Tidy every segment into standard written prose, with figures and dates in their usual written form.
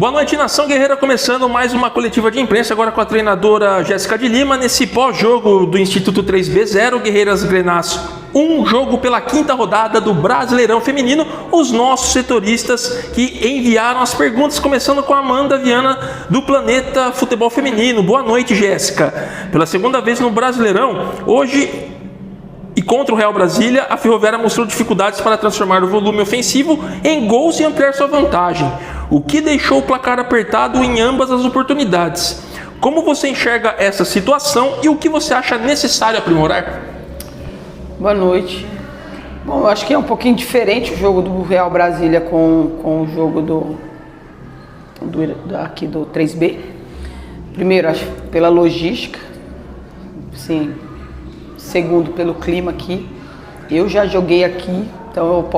Boa noite, Nação Guerreira, começando mais uma coletiva de imprensa, agora com a treinadora Jéssica de Lima, nesse pós-jogo do Instituto 3B 0, Guerreiras Grenácio 1, jogo pela quinta rodada do Brasileirão Feminino, os nossos setoristas que enviaram as perguntas, começando com a Amanda Viana, do Planeta Futebol Feminino. Boa noite, Jéssica. Pela segunda vez no Brasileirão, hoje... E contra o Real Brasília, a Ferroviária mostrou dificuldades para transformar o volume ofensivo em gols e ampliar sua vantagem, o que deixou o placar apertado em ambas as oportunidades. Como você enxerga essa situação e o que você acha necessário aprimorar? Boa noite. Bom, eu acho que é um pouquinho diferente o jogo do Real Brasília com o jogo aqui do 3B. Primeiro, acho pela logística, sim. Segundo, pelo clima aqui. Eu já joguei aqui, então eu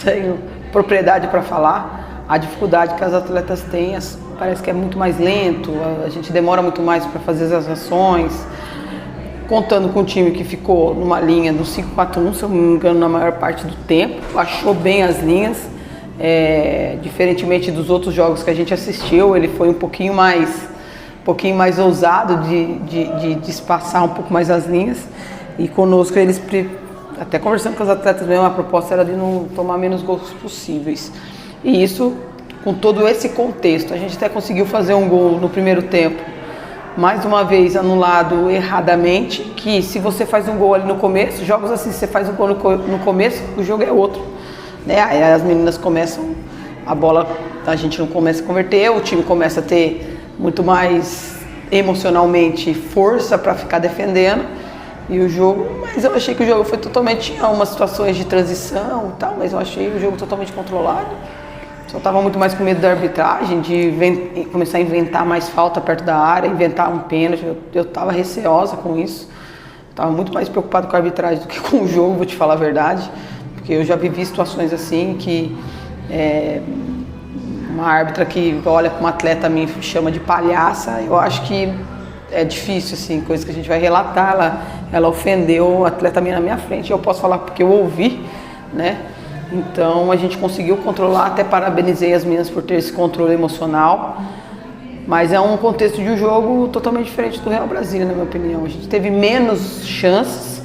tenho propriedade para falar. A dificuldade que as atletas têm, parece que é muito mais lento, a gente demora muito mais para fazer as ações. Contando com o time que ficou numa linha do 5-4-1, se eu não me engano, na maior parte do tempo, achou bem as linhas. Diferentemente dos outros jogos que a gente assistiu, ele foi um pouquinho mais ousado de espaçar um pouco mais as linhas. E conosco eles, até conversando com os atletas mesmo, a proposta era de não tomar menos gols possíveis. E isso, com todo esse contexto, a gente até conseguiu fazer um gol no primeiro tempo, mais uma vez anulado erradamente, que se você faz um gol ali no começo, jogos assim, você faz um gol no começo, o jogo é outro, né? Aí as meninas começam, a bola a gente não começa a converter, o time começa a ter muito mais emocionalmente força para ficar defendendo e o jogo, mas eu achei que o jogo foi totalmente, tinha umas situações de transição e tal, mas eu achei o jogo totalmente controlado. Só estava muito mais com medo da arbitragem, de começar a inventar mais falta perto da área, inventar um pênalti. Eu estava receosa com isso, estava muito mais preocupado com a arbitragem do que com o jogo, vou te falar a verdade, porque eu já vivi situações assim que uma árbitra que olha para uma atleta me chama de palhaça, eu acho que é difícil, assim, coisa que a gente vai relatar, ela ofendeu o atleta na minha frente, eu posso falar porque eu ouvi, né? Então a gente conseguiu controlar, até parabenizei as meninas por ter esse controle emocional, mas é um contexto de um jogo totalmente diferente do Real Brasília, na minha opinião. A gente teve menos chances,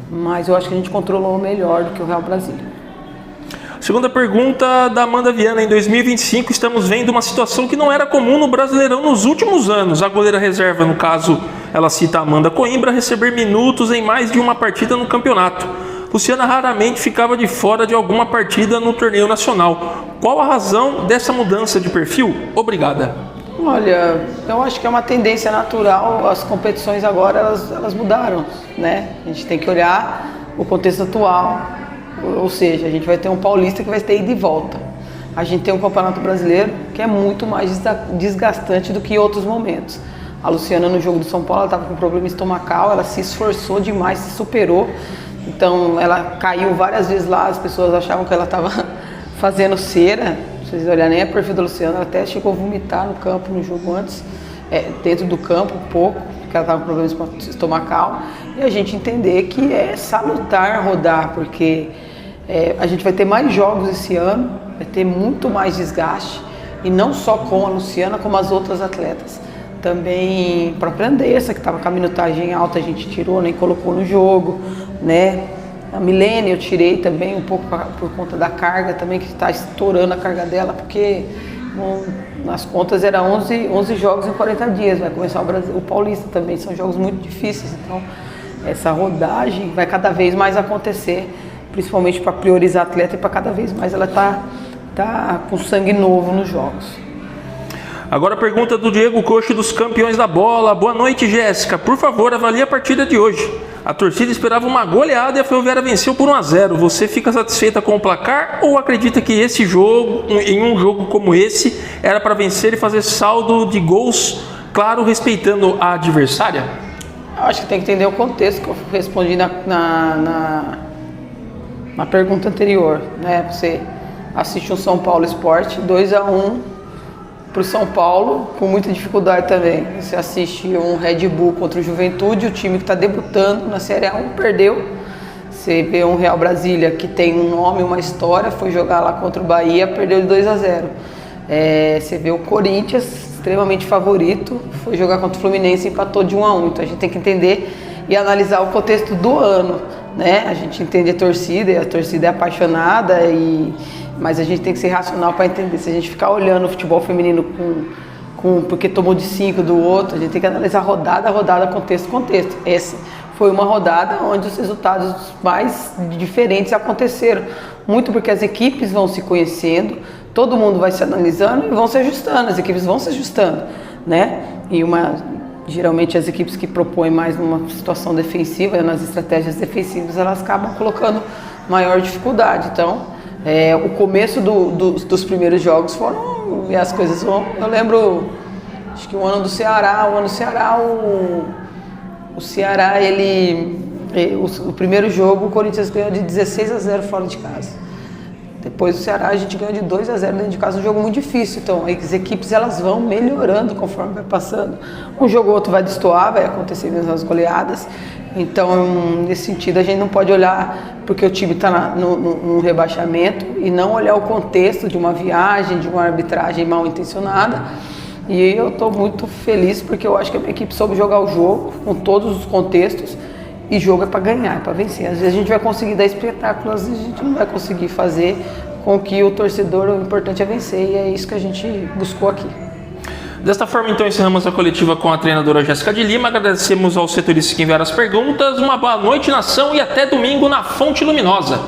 mas eu acho que a gente controlou melhor do que o Real Brasília. Segunda pergunta da Amanda Viana. Em 2025 estamos vendo uma situação que não era comum no Brasileirão nos últimos anos. A goleira reserva, no caso, ela cita a Amanda Coimbra, receber minutos em mais de uma partida no campeonato. Luciana raramente ficava de fora de alguma partida no torneio nacional. Qual a razão dessa mudança de perfil? Obrigada. Olha, eu acho que é uma tendência natural. As competições agora elas mudaram, né? A gente tem que olhar o contexto atual. Ou seja, a gente vai ter um paulista que vai ter ida e volta. A gente tem um campeonato brasileiro que é muito mais desgastante do que outros momentos. A Luciana, no jogo do São Paulo, ela estava com problema estomacal, ela se esforçou demais, se superou. Então ela caiu várias vezes lá, as pessoas achavam que ela estava fazendo cera. Se vocês olharem nem a perfil da Luciana, ela até chegou a vomitar no campo, no jogo antes, dentro do campo um pouco, porque ela estava com problema estomacal. E a gente entender que é salutar rodar, porque a gente vai ter mais jogos esse ano, vai ter muito mais desgaste, e não só com a Luciana, como as outras atletas. Também a própria Andressa, que estava com a minutagem alta, a gente tirou, nem colocou no jogo, né? A Milene eu tirei também um pouco por conta da carga também, que está estourando a carga dela, porque nas contas era 11 jogos em 40 dias, vai começar o Paulista também, são jogos muito difíceis, então essa rodagem vai cada vez mais acontecer, principalmente para priorizar a atleta e para cada vez mais ela tá com sangue novo nos jogos. Agora a pergunta do Diego Coxo, dos Campeões da Bola. Boa noite, Jéssica. Por favor, avalie a partida de hoje. A torcida esperava uma goleada e a Ferroviária venceu por 1-0. Você fica satisfeita com o placar ou acredita que esse jogo, em um jogo como esse, era para vencer e fazer saldo de gols, claro, respeitando a adversária? Eu acho que tem que entender o contexto que eu respondi na pergunta anterior, né? Você assiste um São Paulo Sport 2-1 para o São Paulo, com muita dificuldade também. Você assiste um Red Bull contra o Juventude, o time que está debutando na Série A1 perdeu. Você vê um Real Brasília que tem um nome, uma história, foi jogar lá contra o Bahia, perdeu de 2-0. Você vê o Corinthians, extremamente favorito, foi jogar contra o Fluminense e empatou de 1-1. Então a gente tem que entender e analisar o contexto do ano, né? A gente entende a torcida é apaixonada, mas a gente tem que ser racional para entender. Se a gente ficar olhando o futebol feminino porque tomou de 5 do outro, a gente tem que analisar rodada a rodada, contexto. Essa foi uma rodada onde os resultados mais diferentes aconteceram. Muito porque as equipes vão se conhecendo, todo mundo vai se analisando e vão se ajustando, as equipes vão se ajustando, né? Geralmente as equipes que propõem mais numa situação defensiva, nas estratégias defensivas, elas acabam colocando maior dificuldade. Então, o começo dos primeiros jogos e as coisas vão... Eu lembro, acho que o ano do Ceará, o Ceará, o primeiro jogo, o Corinthians ganhou de 16-0 fora de casa. Depois do Ceará, a gente ganhou de 2-0 dentro de casa, um jogo muito difícil. Então, as equipes elas vão melhorando conforme vai passando. Um jogo ou outro vai destoar, vai acontecer mesmo as goleadas. Então, nesse sentido, a gente não pode olhar porque o time está no rebaixamento e não olhar o contexto de uma viagem, de uma arbitragem mal intencionada. E eu estou muito feliz porque eu acho que a minha equipe soube jogar o jogo com todos os contextos. E jogo é para ganhar, é para vencer. Às vezes a gente vai conseguir dar espetáculos, às vezes a gente não vai conseguir fazer com que o torcedor, o importante é vencer. E é isso que a gente buscou aqui. Desta forma, então, encerramos a coletiva com a treinadora Jéssica de Lima. Agradecemos aos setoristas que enviaram as perguntas. Uma boa noite, nação, e até domingo na Fonte Luminosa.